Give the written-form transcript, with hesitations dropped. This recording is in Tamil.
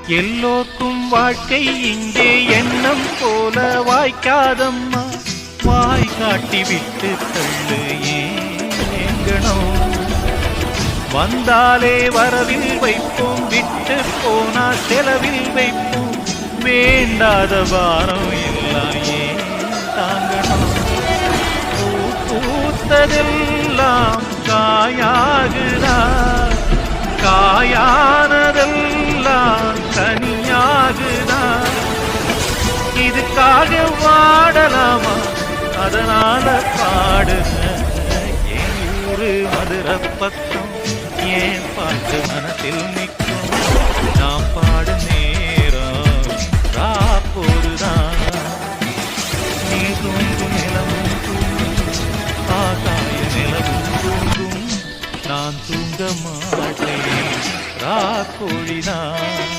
எல்லோர்க்கும் வாழ்க்கை இங்கே எண்ணம் போல வாய்க்காதம்மா. வாய் காட்டி விட்டு தள்ளு ஏங்கணும். வந்தாலே வரவில் வைப்போம், விட்டு போனா செலவில் வைப்போம். வேண்டாத பாரம் எல்லாம் ஏன் தாங்கணும். பூத்ததெல்லாம் காயாகுதா, காயானதெல்லாம் கனியாகுதா. இதுக்காக வாடலாமா, அதனால பாடுங்க. என் ஊரு மதுரை பக்கம் ஏன் பாட்டு மனத்தில் நிற்கும். நான் பாடு நேரம் ராப்போருதான். நீ தூங்கும் நிலமும் தூங்கும், ஆகாய நிலமும் தூங்கும். நான் தூங்க மாட்டேன் ராக்கோழிதான்.